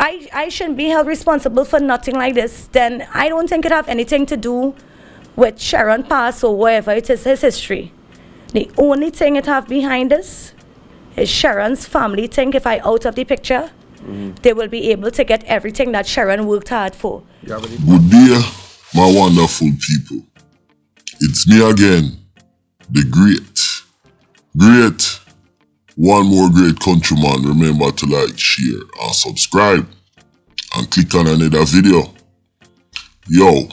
I shouldn't be held responsible for nothing like this, then I don't think it have anything to do with Sharon past or whatever it is, his history. The only thing it have behind this is Sharon's family think if I out of the picture, they will be able to get everything that Sharon worked hard for. Good day, my wonderful people. It's me again, the great, one more great countryman. Remember to like, share, and subscribe, and click on another video. Yo,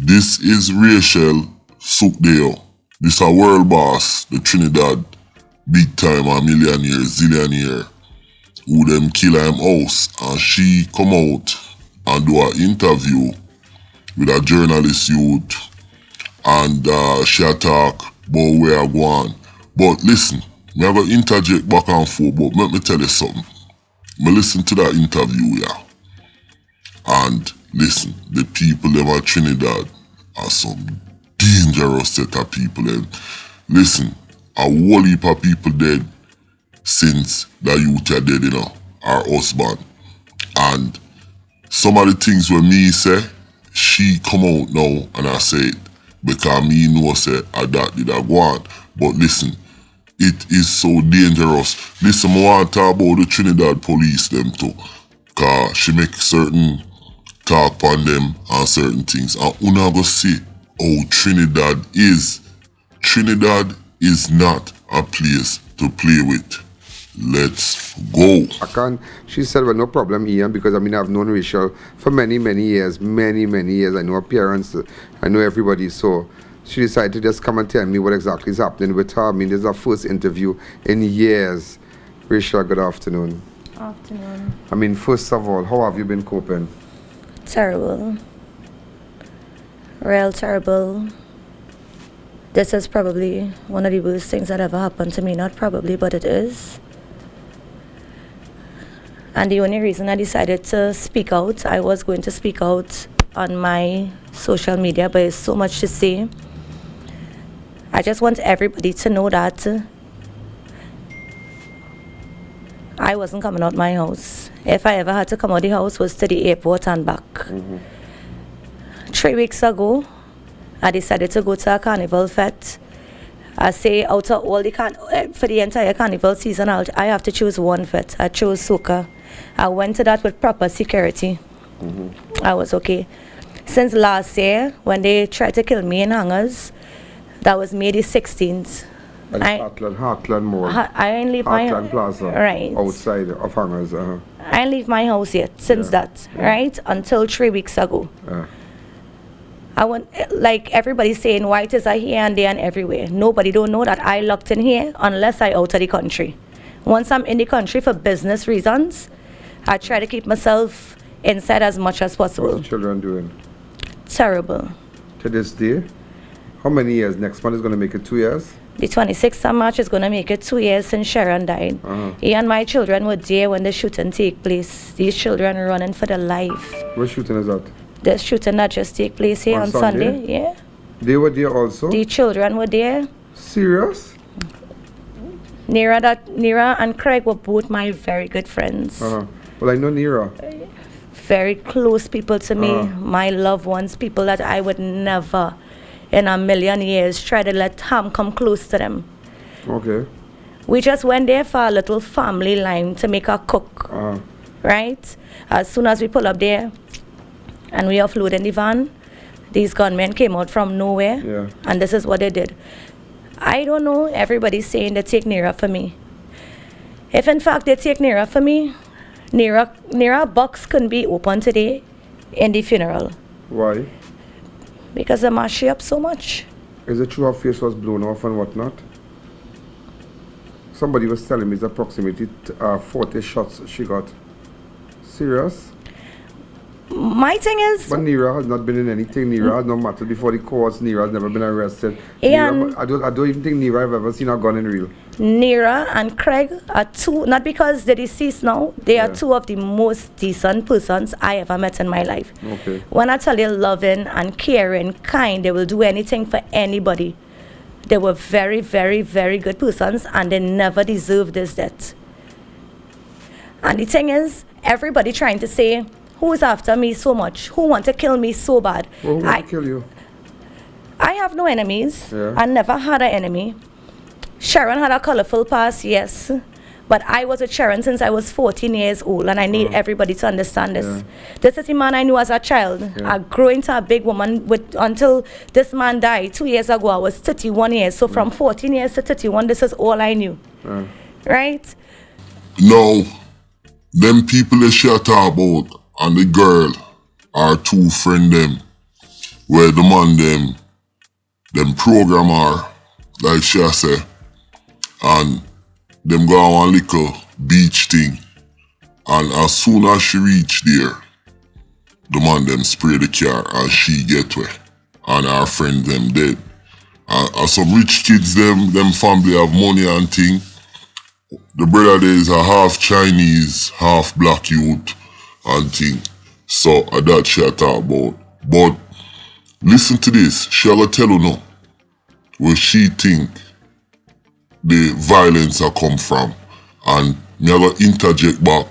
this is RACHAEL SUKHDEO. This a world boss, the Trinidad big time a millionaire, zillionaire, who them kill him house, and she come out and do an interview with a journalist youth, and she talk about where I go on. But listen, me have to interject back and forth, but let me tell you something. Me listen to that interview, yeah. And listen, the people them at Trinidad are some dangerous set of people. And listen, a whole heap of people dead since the youth are dead, you know, our husband. And some of the things when me say, she come out now and I say it because me know say that did I go on. But listen, it is so dangerous. Listen, I want to talk about the Trinidad police them too. Cause she make certain talk on them and certain things. And you not go see how Trinidad is. Trinidad is not a place to play with. Let's go. She said, well, no problem, Ian, because I mean, I've known RACHAEL for many years. I know her parents, I know everybody. So she decided to just come and tell me what exactly is happening with her. I mean, this is our first interview in years. RACHAEL, good afternoon. Afternoon. I mean, first of all, how have you been coping? Terrible. Real terrible. This is probably one of the worst things that ever happened to me. Not probably, but it is. And the only reason I decided to speak out, I was going to speak out on my social media, but it's so much to say. I just want everybody to know that I wasn't coming out my house. If I ever had to come out the house, was to the airport and back. 3 weeks ago, I decided to go to a carnival fete. I say out of all the for the entire carnival season, I have to choose one fete. I chose Soca. I went to that with proper security. I was okay. Since last year, when they tried to kill me in hangers, that was May the 16th. Heartland Mall. I ain't leave my Heartland Plaza. Right. Outside of hangers. I ain't leave my house yet since that, right? Until 3 weeks ago. I want, like everybody's saying, white is here and there and everywhere. Nobody don't know that I locked in here unless I out of the country. Once I'm in the country for business reasons, I try to keep myself inside as much as possible. What's the children doing? Terrible. To this day? How many years? Next month is going to make it 2 years? The 26th of March is going to make it 2 years since Sharon died. He and my children were there when the shooting take place. These children are running for their life. What shooting is that? The shooting that just take place here on Sunday. Yeah. They were there also? The children were there. Serious? Nira and Craig were both my very good friends. Well, I know Nira. Very close people to me, my loved ones, people that I would never in a million years try to let harm come close to them. Okay. We just went there for a little family line to make a cook, right? As soon as we pull up there and we offload in the van, these gunmen came out from nowhere, and this is what they did. I don't know, everybody's saying they take Nira for me. If in fact they take Nira for me, Nira box couldn't be open today in the funeral. Why? Because they mash she up so much. Is it true her face was blown off and whatnot? Somebody was telling me it's approximately 40 shots she got. Serious? My thing is... But Nira has not been in anything. Nira has no matter before the courts. Nira has never been arrested. Nira, I don't even think Nira have ever seen a gun in real. Nira and Craig are two, not because they're deceased now, they are two of the most decent persons I ever met in my life. Okay. When I tell you loving and caring, kind, they will do anything for anybody. They were very, very, very good persons and they never deserved this death. And the thing is, everybody trying to say, who is after me so much? Who want to kill me so bad? Well, who want to kill you? I have no enemies. Yeah. I never had an enemy. Sharon had a colorful past, yes. But I was with Sharon since I was 14 years old, and I need everybody to understand this. Yeah. This is the man I knew as a child. Yeah. I grew into a big woman until this man died 2 years ago. I was 31 years. So from 14 years to 31, this is all I knew. Right? Now, them people that she talk about and the girl are two friend them, where the man them programmer, like she say, and them go on a little beach thing, and as soon as she reach there, the man them spray the car and she get where, and her friend them dead. And some rich kids them family have money and thing. The brother there is a half Chinese, half black youth and thing. So that she talk about. But listen to this, she will tell you now where she think the violence a come from, and me a go interject back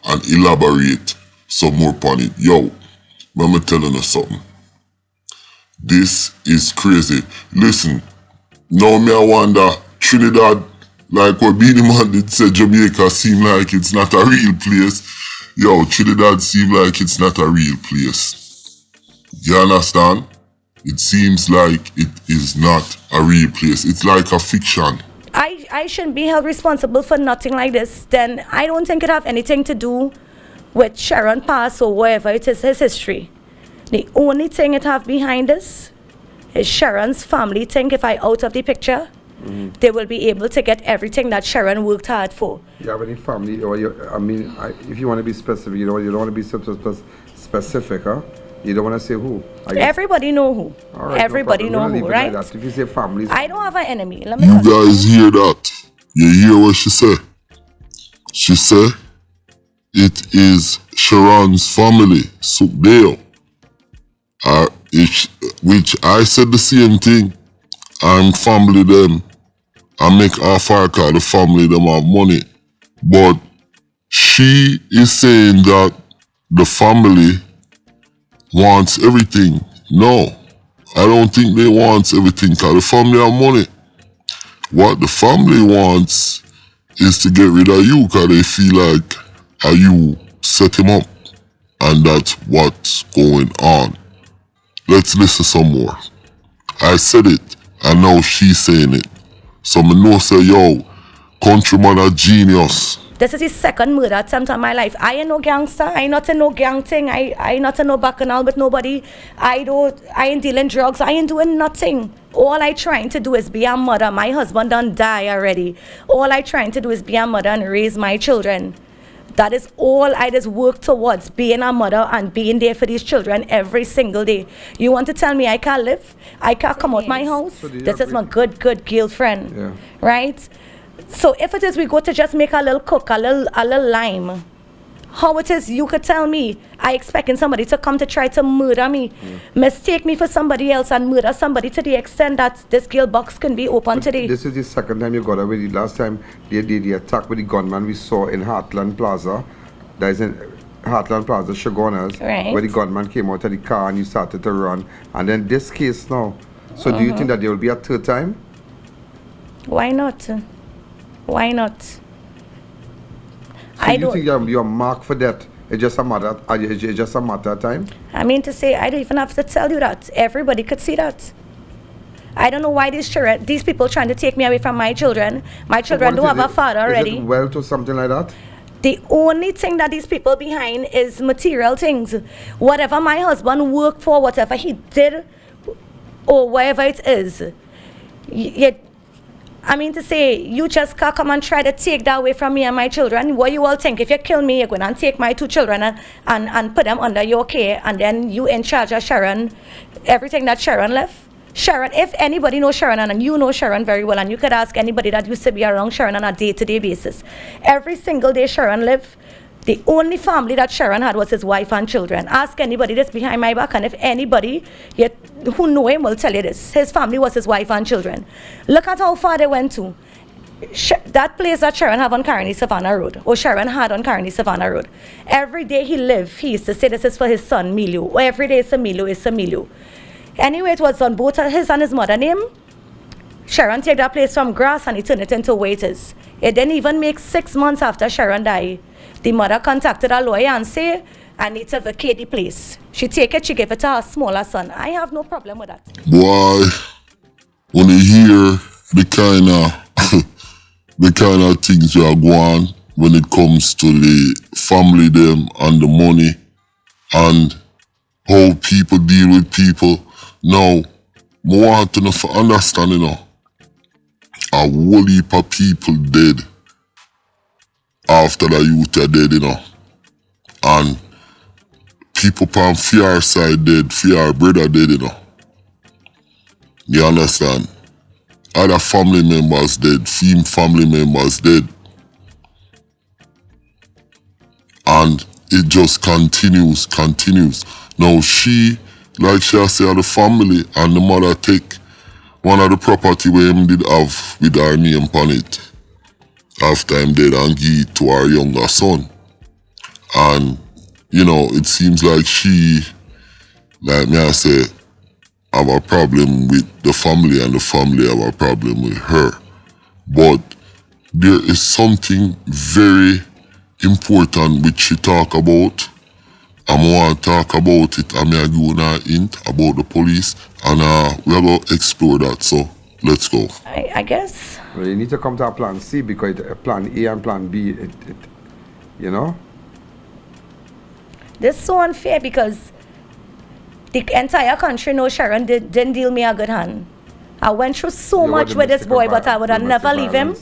and elaborate some more upon it. Yo, let me tell you something. This is crazy. Listen, now me I wonder, Trinidad, like what Beanie Man did say, Jamaica seem like it's not a real place. Yo, Trinidad seem like it's not a real place. You understand? It seems like it is not a real place. It's like a fiction. I shouldn't be held responsible for nothing like this. Then I don't think it have anything to do with Sharon past or whatever it is, his history. The only thing it have behind this is Sharon's family think if I out of the picture, they will be able to get everything that Sharon worked hard for. You have any family, or if you want to be specific, you don't want to be specific, huh? You don't want to say who. Everybody know who. Right, Everybody know who, right? Like if you say families, I don't have an enemy. Let me You guys hear that? You hear what she say? She say it is Sharon's family, Sukhdeo. Which I said the same thing. I'm family them. I make half our call the family them have money. But she is saying that the family wants everything. No, I don't think they want everything because the family have money. What the family wants is to get rid of you because they feel like you set him up, and that's what's going on. Let's listen some more. I said it, and now she's saying it. So me know say, yo, countryman a genius. This is the second murder attempt on my life. I ain't no gangster. I ain't not in no gang thing. I ain't not in no bacchanal with nobody. I ain't dealing drugs. I ain't doing nothing. All I trying to do is be a mother. My husband done die already. All I trying to do is be a mother and raise my children. That is all I just work towards, being a mother and being there for these children every single day. You want to tell me I can't live? I can't come out my house? So this is my good girlfriend, Yeah. right? So if it is we go to just make a little cook, a little lime, how it is you could tell me I expecting somebody to come to try to murder me, mistake me for somebody else and murder somebody to the extent that this girl box can be open today. This is the second time you got away. The last time they did the attack with the gunman we saw in Heartland Plaza. That is in Heartland Plaza, Shagonas, Right. where the gunman came out of the car and you started to run. And then this case now. So do you think that there will be a third time? Why not? Why not? So I you don't think you're marked for that? It's just a matter of time? I mean to say, I don't even have to tell you that. Everybody could see that. I don't know why these people trying to take me away from my children. My children don't have a father already. Is it wealth or something like that? The only thing that these people behind is material things. Whatever my husband worked for, whatever he did, or whatever it is. I mean to say, you just can't come and try to take that away from me and my children. What you all think? If you kill me, you're going to take my two children and put them under your care, and then you in charge of Sharon, everything that Sharon left. Sharon, if anybody knows Sharon, and you know Sharon very well, and you could ask anybody that used to be around Sharon on a day-to-day basis, every single day Sharon lived, the only family that Sharon had was his wife and children. Ask anybody that's behind my back, and if anybody who know him will tell you this. His family was his wife and children. Look at how far they went to. That place that Sharon have on Carney Savannah Road, or Sharon had on Carney Savannah Road, every day he lived, he used to say this is for his son, Milio. Or every day it's a Milio. Anyway, it was on both his and his mother name. Sharon take that place from grass and he turned it into waiters. It didn't even make 6 months after Sharon died. The mother contacted a lawyer and say, I need to vacate the place. She take it, she gave it to her smaller son. I have no problem with that. Boy, when you hear the kind of things you are going when it comes to the family them and the money and how people deal with people. Now, I want to understand, a whole heap of people dead after the youth are dead, and people from fear side dead, fear brother dead, You understand? Other family members dead, family members dead. And it just continues. Now she, like she said, the family and the mother take one of the property where him did have with her name on it after him dead and give it to our younger son. And, it seems like she, like me I say, have a problem with the family and the family have a problem with her. But there is something very important which she talk about. I want to talk about it. I'm going to give you a hint about the police and we're going to explore that. So let's go. I guess. Well, you need to come to a plan C because plan A and plan B, This is so unfair because the entire country knows Sharon didn't deal me a good hand. I went through so much with this boy, but I would have never leave him.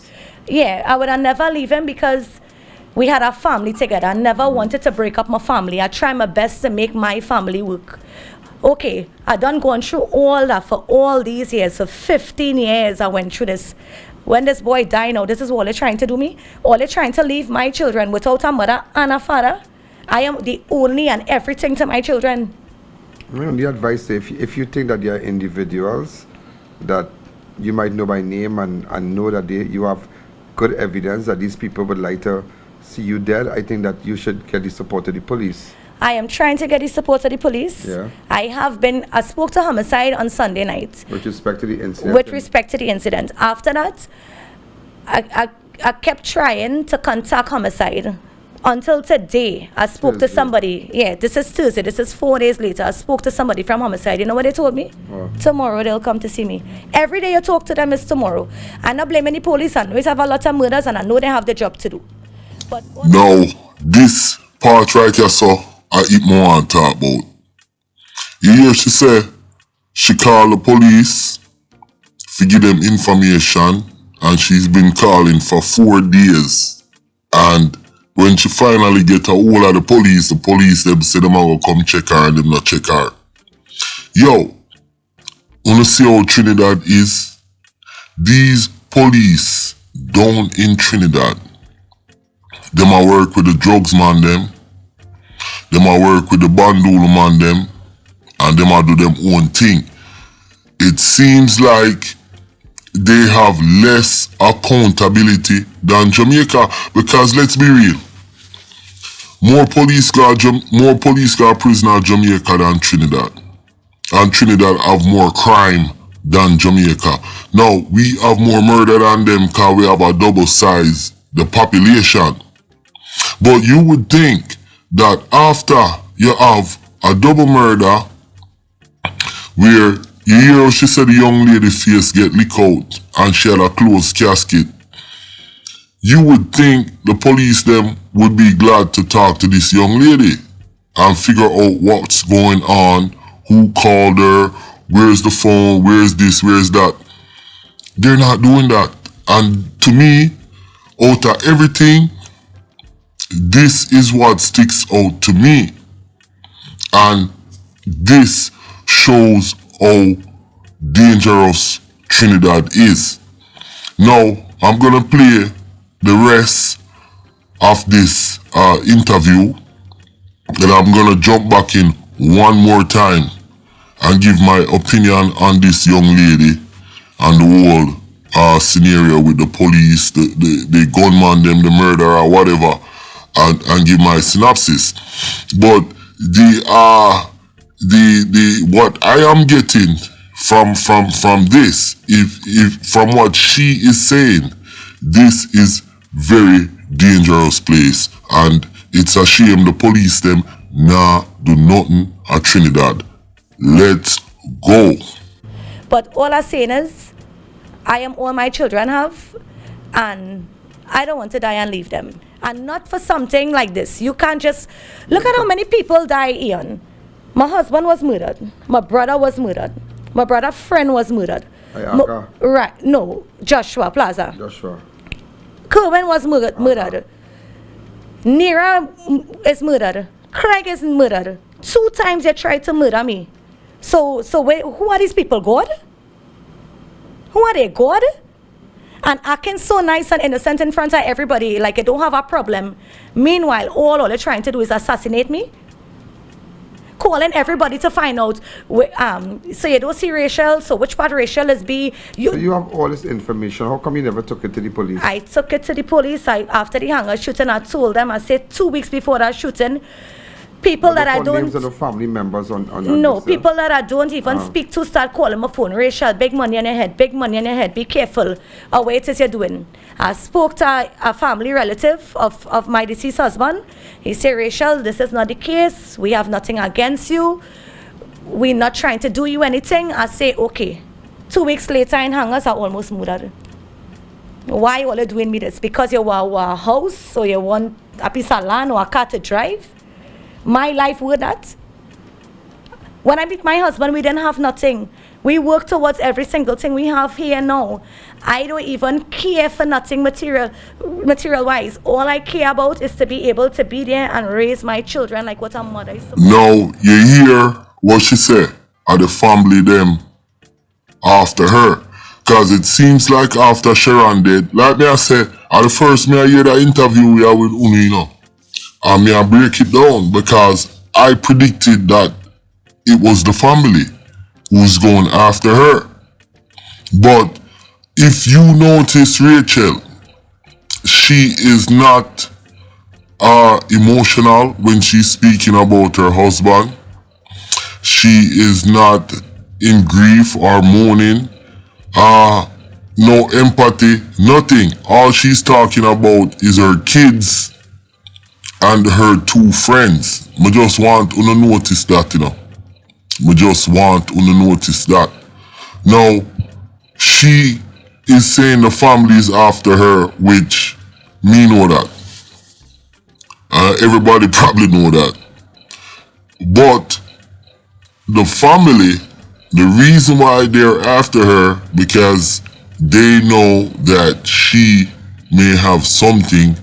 Yeah, I would have never leave him because we had a family together. I never wanted to break up my family. I tried my best to make my family work. Okay, I done gone through all that for all these years. For 15 years I went through this. When this boy died now, this is all they're trying to do me. All they're trying to leave my children without a mother and a father. I am the only and everything to my children. The advice, if you think that they are individuals that you might know by name and know that you have good evidence that these people would like to see you dead, I think that you should get the support of the police. I am trying to get the support of the police. Yeah. I spoke to homicide on Sunday night. With respect to the incident? After that, I kept trying to contact homicide. Until today, I spoke to somebody. Yeah, this is Tuesday. This is 4 days later. I spoke to somebody from homicide. You know what they told me? Tomorrow they'll come to see me. Every day you talk to them is tomorrow. I'm not blaming the police. I know we have a lot of murders and I know they have the job to do. But now, this part right here, so I eat more and talk about. You hear she say she called the police to give them information and she's been calling for 4 days. And when she finally get a hold of the police them say them will come check her and them not check her. Yo, wanna see how Trinidad is? These police down in Trinidad, them a work with the drugs man them a work with the bandul man them, and them a do them own thing. It seems like they have less accountability than Jamaica because let's be real. More police car prisoner Jamaica than Trinidad. And Trinidad have more crime than Jamaica. Now, we have more murder than them because we have a double size the population. But you would think that after you have a double murder where you hear how she said the young lady face get leaked out and she had a closed casket, you would think the police them would be glad to talk to this young lady and figure out what's going on, who called her, where's the phone, where's this, where's that. They're not doing that. And to me, out of everything, this is what sticks out to me. And this shows how dangerous Trinidad is. Now, I'm gonna play the rest of this interview, then I'm gonna jump back in one more time and give my opinion on this young lady and the whole scenario with the police, the gunman, them, the murderer, whatever, and give my synopsis. But the what I am getting from this, if from what she is saying, this is very dangerous place, and it's a shame the police them nah do nothing at Trinidad. Let's go. But all I'm saying is, I am all my children have, and I don't want to die and leave them. And not for something like this. You can't just look at how many people die, Ian. My husband was murdered. My brother was murdered. My brother's friend was murdered. Right, no, Joshua Plaza. Joshua. Kerwin was murdered. Nira is murdered. Craig is murdered. 2 times they tried to murder me. So wait, who are these people? God? Who are they? God? And acting so nice and innocent in front of everybody, like I don't have a problem. Meanwhile, all they're trying to do is assassinate me. Calling everybody to find out. So you don't see Rachel, so which part Rachel is B? So you have all this information. How come you never took it to the police? I took it to the police. After the hangar shooting, I told them, I said 2 weeks before that shooting, people that I don't... names of the family members on no, people that I don't even speak to start calling my phone. Rachel, big money on your head, big money on your head, be careful. Or what it is you're doing. I spoke to a family relative of my deceased husband. He said, Rachel, this is not the case. We have nothing against you. We're not trying to do you anything. I say, okay. 2 weeks later in hangers, I almost murdered. Why are you doing me this? Because you want a house, or you want a piece of land or a car to drive? My life with that. When I met my husband, we didn't have nothing. We work towards every single thing we have here now. I don't even care for nothing material-wise. All I care about is to be able to be there and raise my children like what a mother is supposed to. Now, you hear what she said, are the family them after her. Because it seems like after Sharon dead, like me I said, at the first me I hear that interview we are with Unu, you know. And me I break it down because I predicted that it was the family who's going after her. But if you notice Rachel, she is not emotional when she's speaking about her husband. She is not in grief or mourning. No empathy, nothing. All she's talking about is her kids and her 2 friends. I just want you to notice that, you know. I just want you to notice that. Now, she is saying the family is after her, which me know that. Everybody probably know that. But the family, the reason why they're after her, because they know that she may have something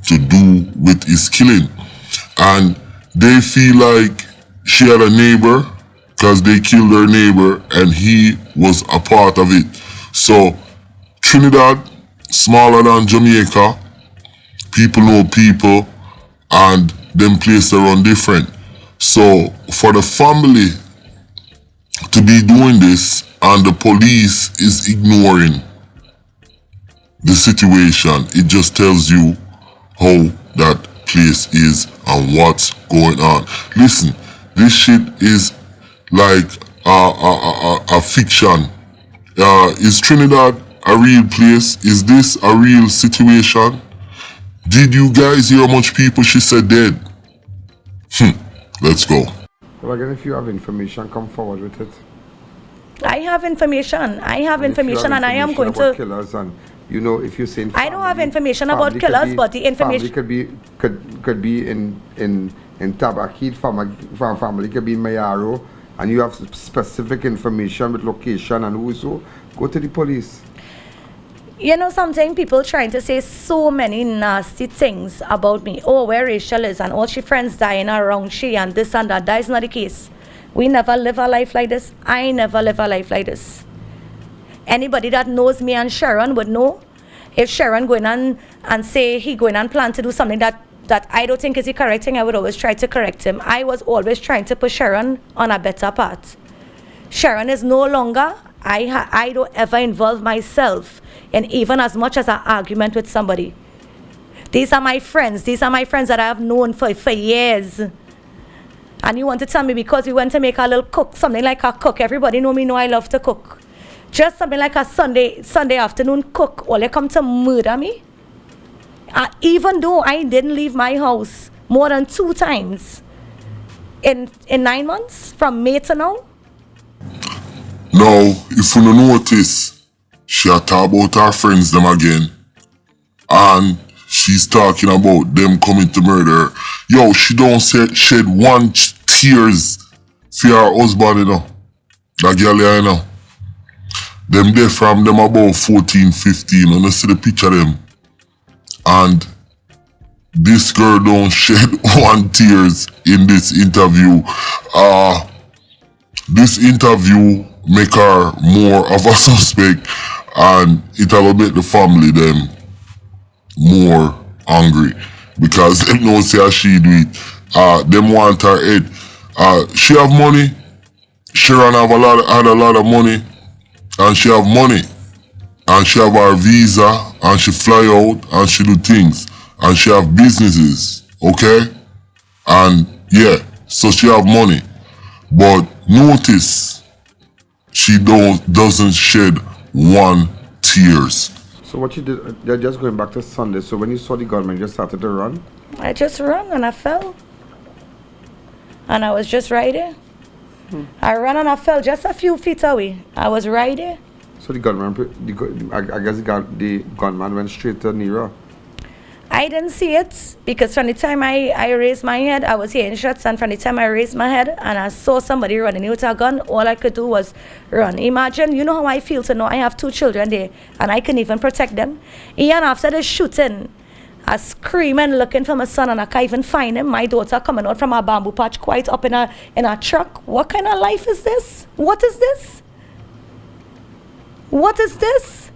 to do with his killing. And they feel like she had a neighbor, because they killed her neighbor and he was a part of it. So Trinidad, smaller than Jamaica, people know people and them places are run different. So for the family to be doing this and the police is ignoring the situation, it just tells you how that place is and what's going on. Listen, this shit is like a fiction. Is Trinidad a real place? Is this a real situation? Did you guys hear how much people she said dead? Let's go. Well, again, if you have information, come forward with it. I have information. I have information, and I am going to. Killers and, you know, if you're saying I don't have information about killers, but the information could be in Tabakid, family could be in Mayaro, and you have specific information with location and who's who. Go to the police. You know something, people trying to say so many nasty things about me. Oh, where Rachel is and all she friends dying around she and this and that. That is not the case. We never live a life like this. I never live a life like this. Anybody that knows me and Sharon would know. If Sharon going on and say he going and plan to do something that I don't think is the correct thing, I would always try to correct him. I was always trying to put Sharon on a better path. Sharon is no longer I don't ever involve myself in even as much as an argument with somebody. These are my friends. These are my friends that I have known for years. And you want to tell me because we went to make a little cook, something like a cook. Everybody know I love to cook. Just something like a Sunday afternoon cook. All you come to murder me? Even though I didn't leave my house more than 2 times in 9 months, from May to now. Now, if you notice, she talk about her friends them again. And she's talking about them coming to murder her. Yo, she don't shed 1 tears for her husband, you know. That girl here, you know. Them there from them about 14, 15. And you see the picture of them. And this girl don't shed 1 tears in this interview. This interview make her more of a suspect, and it will make the family them more angry because they know say she do it. Them want her head. She have money. Sharon had a lot of money, and she have money, and she have her visa, and she fly out, and she do things, and she have businesses, okay? And yeah, so she have money, but notice she doesn't shed 1 tears. So what you did, they're just going back to Sunday. So when you saw the gunman, you just started to run? I just ran and I fell. And I was just right there. I ran and I fell just a few feet away. I was right there. So the gunman, I guess the gunman went straight to Nira. I didn't see it because from the time I raised my head, I was hearing shots, and from the time I raised my head and I saw somebody running with a gun, all I could do was run. Imagine, you know how I feel to know I have 2 children there and I can even protect them. And after the shooting, I screaming, looking for my son, and I can't even find him. My daughter coming out from a bamboo patch quite up in a truck. What kind of life is this? What is this? What is this?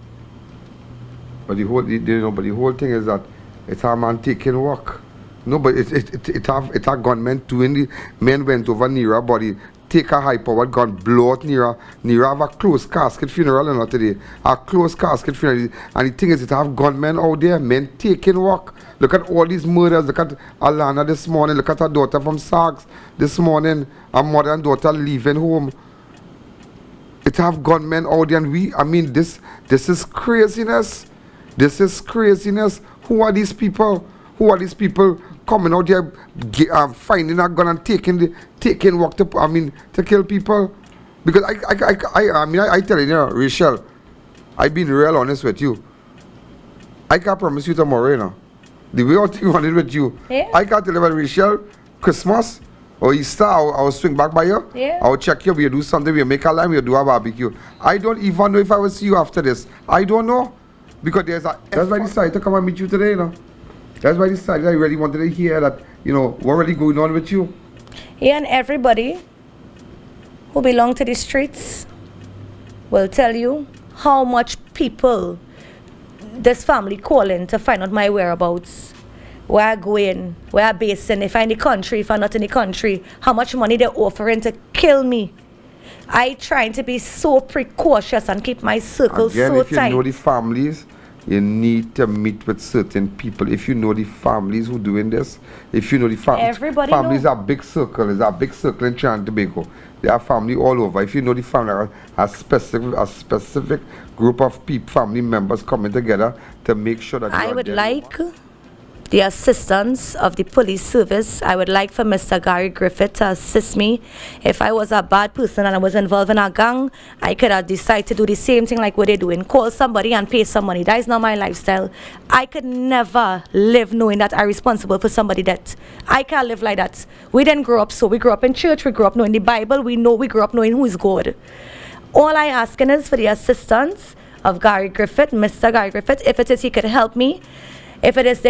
But the whole thing is that it's a man taking work. No, but it a gunman doing the men went over Nira body, take a high-powered gun, blow out Nira. Nira have a closed casket funeral and not today. A closed casket funeral. And the thing is, it have gunmen out there, men taking work. Look at all these murders. Look at Alana this morning. Look at her daughter from Sags this morning. Her mother and daughter leaving home. It have gunmen out there, and this is craziness. This is craziness. Who are these people? Who are these people coming out there, finding a gun and taking work to kill people? Because I tell you, Rachel, I've been real honest with you. I can't promise you tomorrow, you know. The way I wanted with you, yeah. I can't tell you about Rachel, Christmas or Easter, I'll swing back by you. Yeah. I'll check you, we'll do something, we'll make a line, we'll do a barbecue. I don't even know if I will see you after this. I don't know. Because that's why I decided to come and meet you today, you know. That's why I decided I really wanted to hear that, you know, what really going on with you. Yeah, and everybody who belong to the streets will tell you how much people this family calling to find out my whereabouts. Where I going, where I basing, if I'm in the country, if I'm not in the country, how much money they're offering to kill me. I trying to be so precautious and keep my circle Again, so if you tight. know the families, you need to meet with certain people. If you know the families who doing this, if you know the Everybody families know. are big circle. It's a big circle in Trinidad and Tobago. There are family all over. If you know the family, a specific group of family members coming together to make sure that I would like the assistance of the police service. I would like for Mr. Gary Griffith to assist me. If I was a bad person and I was involved in a gang, I could have decided to do the same thing like what they're doing. Call somebody and pay some money. That is not my lifestyle. I could never live knowing that I'm responsible for somebody that. I can't live like that. We didn't grow up so. We grew up in church. We grew up knowing the Bible. We grew up knowing who is God. All I asking is for the assistance of Gary Griffith, Mr. Gary Griffith. If it is he could help me. If it is they